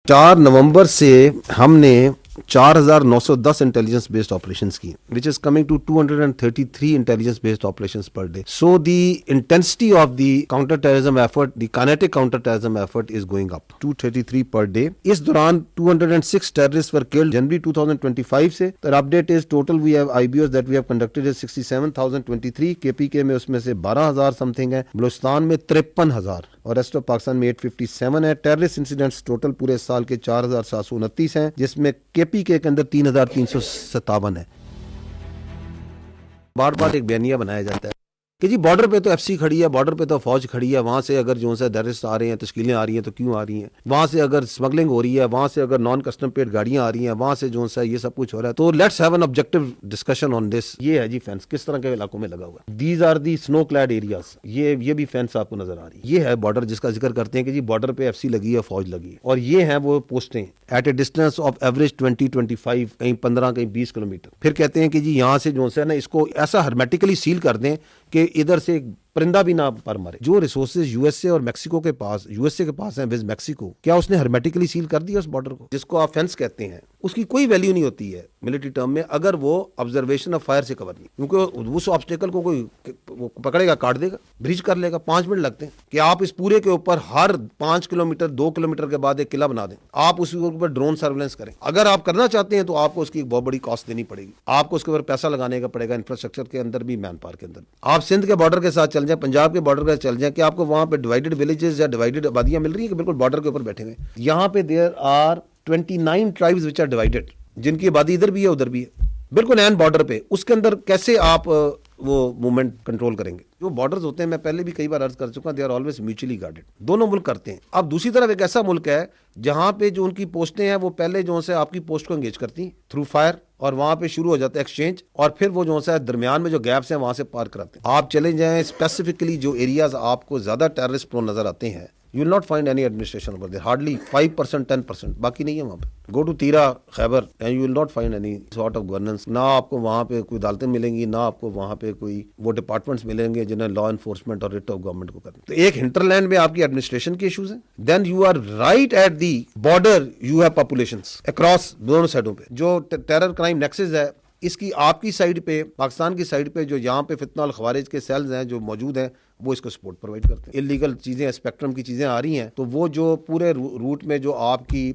4 नवंबर से हमने 4,910 intelligence based operations की, which is coming to 233 intelligence based operations per day. So the intensity of the counter terrorism effort, the kinetic counter terrorism effort is going up. 233 per day. इस दौरान 206 terrorist were killed जनवरी 2025 से. The update is total we have IBOs that we have conducted is 67,023. KPK में उसमें से 12,000 something है, बलूचिस्तान में 53,000 और रेस्ट ऑफ पाकिस्तान में 857 है. टेररिस्ट इंसिडेंट्स टोटल पूरे साल के 4,729 हैं, जिसमें केपीके के अंदर 3,357 है. बार बार एक बयानिया बनाया जाता है कि जी बॉर्डर पे तो एफसी खड़ी है, बॉर्डर पे तो फौज खड़ी है, वहां से अगर जो है टेररिस्ट आ रहे हैं, तश्कीलें आ रही हैं तो क्यों आ रही हैं, वहां से अगर स्मगलिंग हो रही है, वहां से अगर नॉन कस्टम पेड गाड़ियां आ रही हैं, वहां से जो है ये सब कुछ हो रहा है. तो let's have an objective discussion on this. ये है जी फेंस किस तरह के इलाकों में लगा हुआ है. These are the snow clad areas. ये भी फेंस आपको नजर आ रही है. ये है बॉर्डर जिसका जिक्र करते हैं कि जी बॉर्डर पे एफसी लगी है, फौज लगी है, और ये है वो पोस्टें at a distance of average 20-25, कहीं 15, कहीं 20 किलोमीटर. फिर कहते हैं कि जी यहाँ से जो है ना इसको ऐसा हर्मेटिकली सील कर दें कि इधर से परिंदा भी ना पर मरे. जो रिसोर्सेज यूएसए और मैक्सिको के पास, यूएसए के पास हैं विद मैक्सिको, क्या उसने हर्मेटिकली सील कर दिया उस बॉर्डर को, जिसको आप फेंस कहते हैं? उसकी कोई वैल्यू नहीं होती है मिलिट्री टर्म में अगर वो ऑब्जर्वेशन ऑफ फायर से कवर नहीं, क्योंकि उस ऑब्स्टेकल को कोई वो पकड़ेगा, काट देगा, ब्रिज कर लेगा. 5 मिनट लगते हैं कि आप इस पूरे के ऊपर हर 5 किलोमीटर 2 किलोमीटर के बाद एक किला बना दें. आप उसके ऊपर ड्रोन सर्वेलेंस करें. अगर आप करना चाहते हैं तो आपको उसकी एक बहुत बड़ी कॉस्ट देनी पड़ेगी, आपको उसके ऊपर पैसा लगाने का पड़ेगा, इंफ्रास्ट्रक्चर के अंदर भी, मैन पावर के अंदर. आप सिंध के बॉर्डर के साथ चल जाए, पंजाब के बॉर्डर के चल जाए, कि आपको वहां पे डिवाइडेड विलेजेस या डिवाइडेड आबादियां मिल रही है कि बिल्कुल बॉर्डर के ऊपर बैठे हुए. यहाँ पे there are 29 tribes which are divided, जिनकी आबादी इधर भी है उधर भी है, बिल्कुल एन बॉर्डर पे. उसके अंदर कैसे आप वो मूवमेंट कंट्रोल करेंगे? जो बॉर्डर्स होते हैं, मैं पहले भी कई बार अर्ज कर चुका, they are always mutually guarded. दोनों मुल्क करते हैं. अब दूसरी तरफ एक ऐसा मुल्क है जहां पे जो उनकी पोस्टें हैं वो पहले जो है आपकी पोस्ट को एंगेज करती हैं थ्रू फायर, और वहां पे शुरू हो जाता है एक्सचेंज, और फिर वो जो है दरमियान में जो गैप्स हैं वहां से पार कराते हैं. आप चले जाएं स्पेसिफिकली जो एरियाज आपको ज्यादा टेररिस्ट प्रोन नजर आते हैं, you will not find any administration over there, hardly 5%, 10%, बाकी नहीं है वहाँ पे. Go to तीरा, Khyber, and you will not find any sort of governance. ना आपको वहाँ पे कोई अदालतें मिलेंगी, ना आपको वहाँ पे कोई वो डिपार्टमेंट्स मिलेंगे जिन्हें लॉ एनफोर्समेंट और रिट ऑफ गवर्नमेंट को करना. तो एक हिंटरलैंड में आपकी एडमिनिस्ट्रेशन के इश्यूज हैं. Then you are right at the border, you have populations across दोनों साइडों पे. जो टेरर क्राइम नेक्सस है, इसकी आपकी साइड पे, पाकिस्तान की साइड पे जो यहाँ पे फितना और खवारिज के सेल्स हैं जो मौजूद हैं, वो इसको सपोर्ट प्रोवाइड करते हैं. इलीगल चीज़ें, स्पेक्ट्रम की चीज़ें आ रही हैं, तो वो जो पूरे रूट में जो आपकी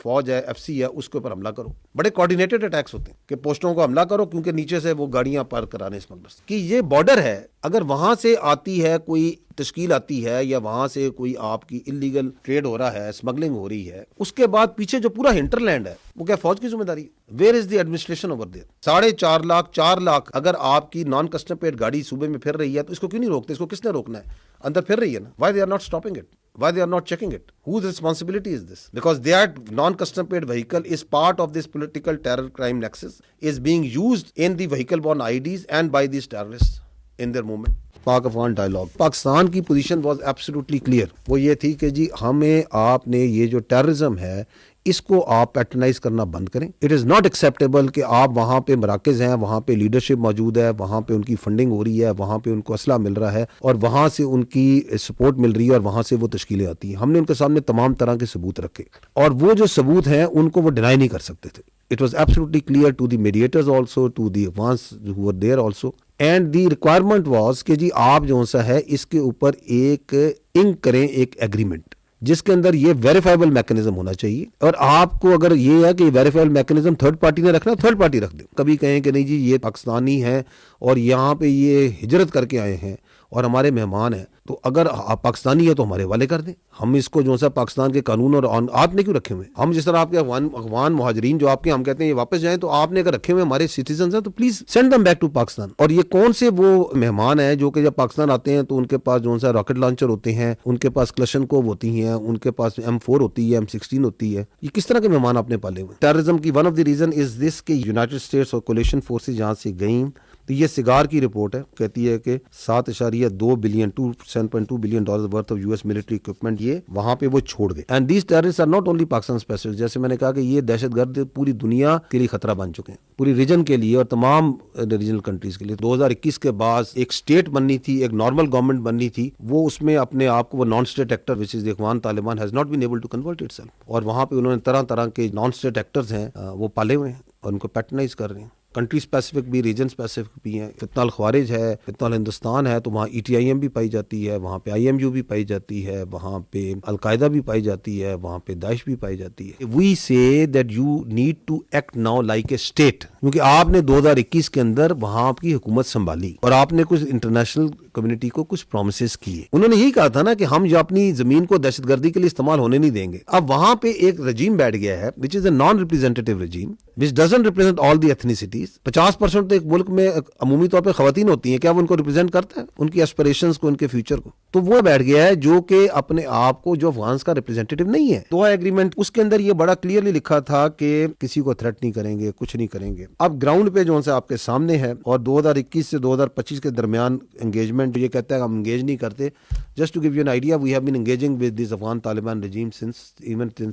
फौज है, एफसी है, उसके ऊपर हमला करो. बड़े कोऑर्डिनेटेड अटैक्स होते हैं कि पोस्टों को हमला करो, क्योंकि नीचे से वो गाड़ियां पार कराने स्मगलर्स. कि ये बॉर्डर है, अगर वहां से आती है कोई तश्कील आती है, या वहां से कोई आपकी इलीगल ट्रेड हो रहा है, स्मगलिंग हो रही है, उसके बाद पीछे जो पूरा हिंटरलैंड है वो क्या फौज की जिम्मेदारी है? Where is the administration over there? 4.5 lakh 4 lakh अगर आपकी नॉन कस्टम पेड गाड़ी सूबे में फिर रही है, तो इसको क्यों नहीं रोकते? इसको किसने रोकना है? अंदर फिर रही है ना. Why they are not stopping it? Why they are not checking it? Whose responsibility is this? Because their non-custom paid vehicle is part of this political terror crime nexus, is being used in the vehicle-borne IDs and by these terrorists in their movement. पाक-अफगान dialogue. Pakistan की position was absolutely clear. वो ये थी कि जी हमें, आपने ये जो terrorism है इसको आप पैटर्नाइज करना बंद करें. इट इज़ नॉट एक्सेप्टेबल कि आप वहाँ पे मराकज़ हैं, वहाँ पे लीडरशिप मौजूद है, वहाँ पे उनकी फंडिंग हो रही है, वहाँ पे उनको असला मिल रहा है, और वहाँ से उनकी सपोर्ट मिल रही है, और वहाँ से वो तश्कीलें आती हैं. हमने उनके सामने तमाम तरह के सबूत रखे, और वो जो सबूत हैं उनको वो डिनाई नहीं कर सकते थे. It was absolutely clear to the mediators also, to the ones who were there also, and the requirement was कि जी आप जो सा है इसके ऊपर एक इंक करें, एक एग्रीमेंट, जिसके अंदर ये वेरीफाइबल मैकेनिज्म होना चाहिए. और आपको अगर ये है कि वेरीफाइबल मैकेनिज्म थर्ड पार्टी ने रखना, थर्ड पार्टी रख दे. कभी कहें कि नहीं जी ये पाकिस्तानी है और यहाँ पे ये हिजरत करके आए हैं और हमारे मेहमान हैं, तो अगर आप पाकिस्तानी है तो हमारे वाले कर दें. हम इसको जो सा पाकिस्तान के कानून और आपने क्यों रखे हुए? हम जिस तरह आपके अफगान मुहाजिरीन जो आपके, हम कहते हैं ये वापस जाएं, तो आपने अगर रखे हुए हमारे सिटीजन हैं तो please send them back to Pakistan. और ये कौन से वो मेहमान हैं जो कि जब पाकिस्तान आते हैं तो उनके पास जो सा रॉकेट लॉन्चर होते हैं, उनके पास क्लशनकोव होती हैं, उनके पास M4 होती है, M16 होती है. ये किस तरह के मेहमान आपने पाले हुए? टेररिज्म की one of the reason is this कि यूनाइटेड स्टेट्स और कोलिशन फोर्सेज यहाँ से गई, तो ये सिगार की रिपोर्ट है, कहती है कि 7.2 billion to 7.2 billion dollar worth of US military equipment ये वहां पे वो छोड़ गए। And these terrorist are not only Pakistan specific, जैसे मैंने कहा कि ये दहशतगर्द पूरी दुनिया के लिए खतरा बन चुके हैं, पूरी रीजन के लिए और तमाम रीजनल कंट्रीज के लिए। 2021 के बाद एक स्टेट बननी थी, एक नॉर्मल गवर्नमेंट बननी थी, वो उसमें अपने आप को वो non state actor which is Afghan Taliban has not been able to convert itself, और वहां पे उन्होंने तरह तरह के नॉन स्टेट एक्टर्स हैं वो पाले हुए हैं और उनको पैटर्नाइज कर रहे हैं। कंट्री स्पेसिफिक भी, रीजन स्पेसिफिक भी हैं। फितनाल ख्वारिज है, फितनाल हिंदुस्तान है, तो वहाँ ETIM भी पाई जाती है, वहाँ पे IMU भी पाई जाती है, वहाँ पे अलकायदा भी पाई जाती है, वहाँ पे दाइश भी पाई जाती है। We say that you need to act now like a state, क्योंकि आपने 2021 के अंदर वहाँ आपकी हुकूमत संभाली और आपने कुछ इंटरनेशनल कम्युनिटी को कुछ प्रोमिसेस किए। उन्होंने यही कहा था ना कि हम जो अपनी जमीन को दहशतगर्दी के लिए इस्तेमाल होने नहीं देंगे। अब वहाँ पे एक रजीम बैठ गया है which is a non representative regime which doesn't represent all the ethnicities. 50% तो एक मुल्क में अमूमी तौर पर खवातीन होती हैं, क्या वो उनको रिप्रेजेंट करता है, उनकी एस्पिरेशंस को, उनके फ्यूचर को? तो वो बैठ गया है जो कि अपने आप को जो अफगान का रिप्रेजेंटेटिव नहीं है। दोहा एग्रीमेंट, उसके अंदर ये बड़ा क्लियरली लिखा था कि किसी को थ्रेट नहीं करेंगे, कुछ नहीं करेंगे। अब ग्राउंड पे जो आपके सामने है, और 2021 से 2025 के दरमियान एंगेजमेंट ये कहता है हम एंगेज नहीं करते। Just to give you an idea, we have been engaging with this Afghan Taliban regime since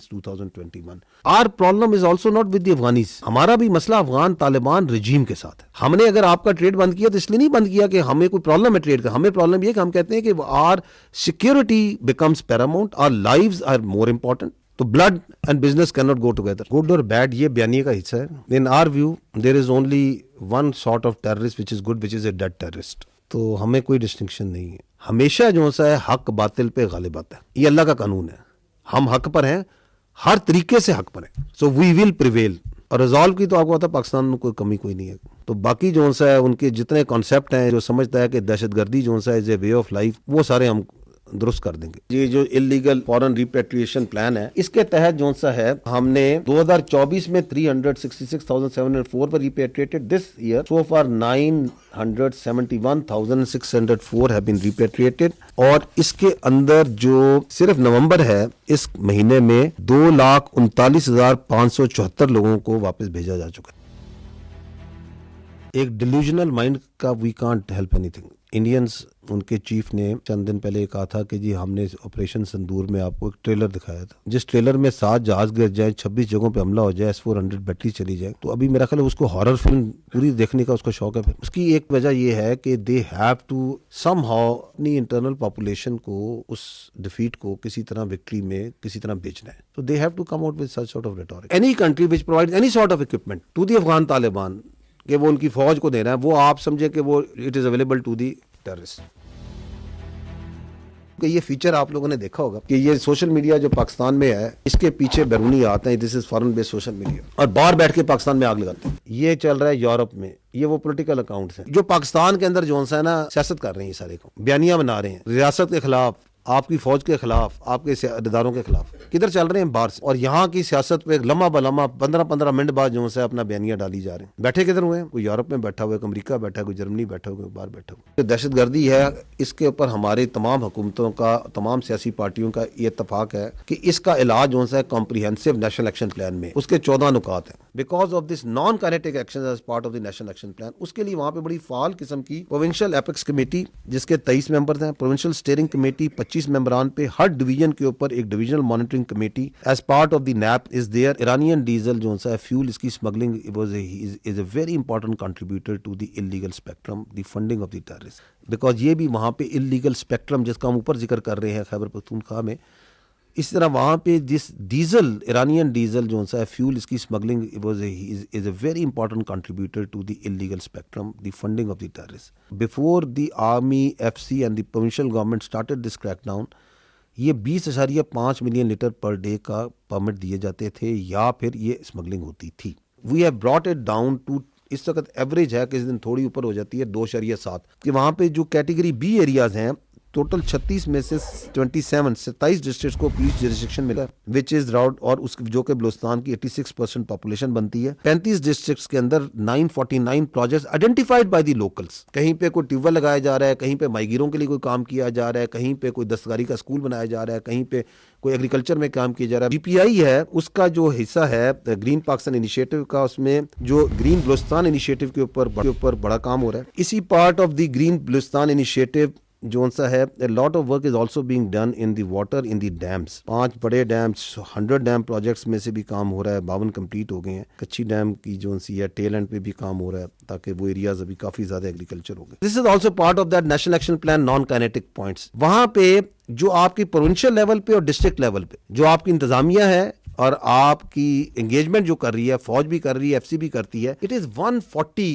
2021. Our problem is also not with the Afghanis. हमारा भी मसला अफगान तालिबान रजीम के साथ है। हमने अगर आपका ट्रेड बंद किया तो इसलिए नहीं बंद किया कि हमें कोई प्रॉब्लम है ट्रेड का। हमें प्रॉब्लम ये कि हम कहते हैं कि our security becomes paramount, our lives are more important. तो blood and business can not go together. Good और बैड ये बयानिए का हिस्सा है। In our view there is only one sort of terrorist which is good, which is a dead terrorist. तो हमें कोई डिस्टिंक्शन नहीं है। हमेशा जो सा है हक बातिल पे गालिब आता है, ये अल्लाह का कानून है। हम हक पर हैं, हर तरीके से हक पर हैं। So we will prevail. और रिजॉल्व की तो आपको पता है पाकिस्तान में कोई कमी कोई नहीं है। तो बाकी जो सा है उनके जितने कॉन्सेप्ट हैं, जो समझता है कि दहशतगर्दी जो सा is a way of life, वो सारे हम दुरुस्त कर देंगे। ये जो इलीगल फॉरेन रिपेट्रिएशन प्लान है, इसके तहत जो सा है हमने 2024 में 366,704 पर repatriated. This year so far 971,604 have been repatriated. और इसके अंदर जो सिर्फ नवंबर है, इस महीने में 2,39,574 लोगों को वापस भेजा जा चुका है। एक डिल्यूजनल माइंड का we can't help anything. Indians, उनके चीफ ने चंद दिन पहले कहा था कि जी हमने ऑपरेशन संदूर में आपको एक ट्रेलर दिखाया था, जिस ट्रेलर में 7 जहाज गिर जाए, 26 जगहों पे हमला हो जाए, S-400 बैटरी चली जाए। तो अभी मेरा ख्याल है उसको हॉरर फिल्म पूरी देखने का उसका शौक है। फिर उसकी एक वजह यह है कि दे हैव टू समहाउ अपनी इंटरनल पॉपुलेशन को, उस डिफीट को किसी तरह विक्ट्री में किसी तरह बेचना है। तो they have to come out with such sort of rhetoric. Any country which provides any sort of equipment to the Afghan Taliban, कि वो उनकी फौज को दे रहा है, वो आप समझे कि वो it is available to the terrorist. कि ये फीचर आप लोगों ने देखा होगा कि ये सोशल मीडिया जो पाकिस्तान में है, इसके पीछे बैरूनी आते हैं, this is foreign based social media, और बाहर बैठ के पाकिस्तान में आग लगाते हैं। ये चल रहा है यूरोप में, ये वो पॉलिटिकल अकाउंट्स हैं जो पाकिस्तान के अंदर जो है ना सियासत कर रहे हैं, सारे को बयानियां बना रहे हैं रियासत के खिलाफ, आपकी फौज के खिलाफ, आपके इदारों के खिलाफ। किधर चल रहे हैं? बाहर से। और यहाँ की सियासत पे लम्हा बलम्हा 15-15 मिनट बाद जो है अपना बयानियां डाली जा रहे हैं। बैठे किधर हुए हैं? कोई यूरोप में बैठा हुआ है, कोई अमेरिका बैठा है, कोई जर्मनी बैठा हुआ है, बाहर बैठा हुआ है। दहशतगर्दी है, इसके ऊपर हमारे तमाम हुकूमतों का, तमाम सियासी पार्टियों का ये इत्तफाक है कि इसका इलाज जो है कॉम्प्रिहेंसिव नेशनल एक्शन प्लान में, उसके 14 नुकात हैं। Because of this non kinetic action as part of the national action plan, उसके लिए वहां पे बड़ी फाल किस्म की प्रोविंशियल एपेक्स कमेटी, जिसके 23 मेंबर हैं, प्रोविंशियल स्टीयरिंग कमेटी 25 मेंबरान पे, हर डिवीजन के ऊपर एक divisional monitoring committee as part of the NAP is there. Iranian diesel जो है फ्यूल, इसकी smuggling is a very important contributor to the illegal spectrum, the funding of the terrorist. Because ये भी वहां पे इलीगल स्पेक्ट्रम जिसका हम ऊपर जिक्र कर रहे हैं खैबर पख्तूनख्वा में, इस तरह वहाँ पे जिस डीजल, इरानियन डीजल जो है फ्यूल, इसकी smuggling is a very important contributor to the illegal spectrum, the funding of the terrorist. Before the army, FC and the provincial government started this crackdown, ये 20.5 मिलियन लीटर पर डे का permit दिए जाते थे, या फिर ये smuggling होती थी। We have brought it down to, इस वक्त एवरेज है, किसी दिन थोड़ी ऊपर हो जाती है, 2.7, कि वहाँ पे जो कैटेगरी B एरियाज हैं टोटल 36 में से 27 डिस्ट्रिक्ट्स को पीस जुरिसडिक्शन मिला, विच इज राउट, और उस जो कि बलूचिस्तान की 86% पॉपुलेशन बनती है। 35 डिस्ट्रिक्ट्स के अंदर 949 projects identified by the locals. कहीं पे कोई ट्यूबवेल लगाया जा रहा है, कहीं पे माइग्रों के लिए कोई काम किया जा रहा है, कहीं पे कोई दस्तकारी का स्कूल बनाया जा रहा है, कहीं पे कोई एग्रीकल्चर में काम किया जा रहा है। जीपीआई है, उसका जो हिस्सा है ग्रीन पाकिस्तान इनिशिएटिव का, उसमें जो ग्रीन बलूचिस्तान इनिशिएटिव के ऊपर बड़ा काम हो रहा है। इसी part of the green Balochistan initiative जो सा है, a lot of work is also being done in the water in the dams। 5 बड़े डैम्स, 100 डैम प्रोजेक्ट्स में से भी काम हो रहा है, 52 कंप्लीट हो गए हैं। कच्ची डैम की जो सी है टेल एंड पे भी काम हो रहा है, ताकि वो एरियाज अभी काफी ज्यादा एग्रीकल्चर हो गए। This is also part of that national action plan non kinetic points. वहां पे जो आपकी प्रोविंशियल लेवल पे और डिस्ट्रिक्ट लेवल पे जो आपकी इंतजामिया है और आपकी एंगेजमेंट जो कर रही है, फौज भी कर रही है, एफसी भी करती है, it is 140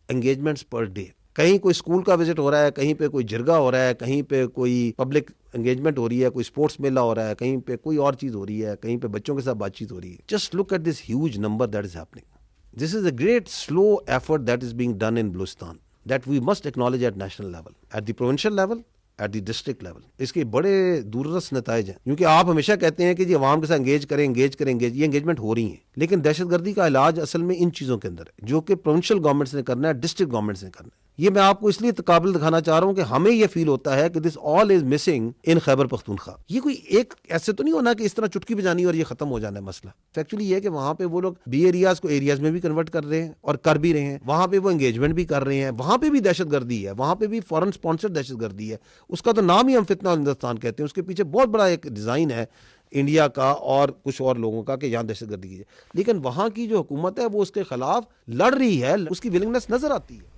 engagements per day. कहीं कोई स्कूल का विजिट हो रहा है, कहीं पे कोई जिरगा हो रहा है, कहीं पे कोई पब्लिक एंगेजमेंट हो रही है, कोई स्पोर्ट्स मेला हो रहा है, कहीं पे कोई और चीज हो रही है, कहीं पे बच्चों के साथ बातचीत हो रही है। Just look at this huge number that is happening. This is a great slow effort that is being done in Balochistan that we must acknowledge at national level, at the provincial level, at the district level. इसके बड़े दूरदर्श नताइज हैं, क्योंकि आप हमेशा कहते हैं कि जी अवाम के साथ एंगेज करें, ये एंगेजमेंट हो रही है, लेकिन दहशतगर्दी का इलाज असल में इन चीज़ों के अंदर है, जो कि प्रोविंशियल गवर्नमेंट्स ने करना है, डिस्ट्रिक्ट गवर्नमेंट्स ने करना है। ये मैं आपको इसलिए काबिल दिखाना चाह रहा हूं कि हमें यह फील होता है कि this all is missing in Khyber Pakhtunkhwa. ये कोई एक ऐसे तो नहीं होना कि इस तरह चुटकी बजानी और ये खत्म हो जाना है मसला। एक्चुअली ये है कि वहां पे वो लोग बी एरियाज को एरियाज में भी कन्वर्ट कर रहे हैं और कर भी रहे हैं, वहां पे वो एंगेजमेंट भी कर रहे हैं, वहां पे भी दहशतगर्दी है, वहां पे भी फॉरेन स्पॉन्सर्ड दहशतगर्दी है। उसका तो नाम ही हम फितना हिंदुस्तान कहते हैं, उसके पीछे बहुत बड़ा एक डिजाइन है इंडिया का और कुछ और लोगों का कि यहाँ दहशतगर्दी की जाए, लेकिन वहां की जो हुकूमत है वो उसके खिलाफ लड़ रही है, उसकी विलिंगनेस नजर आती है।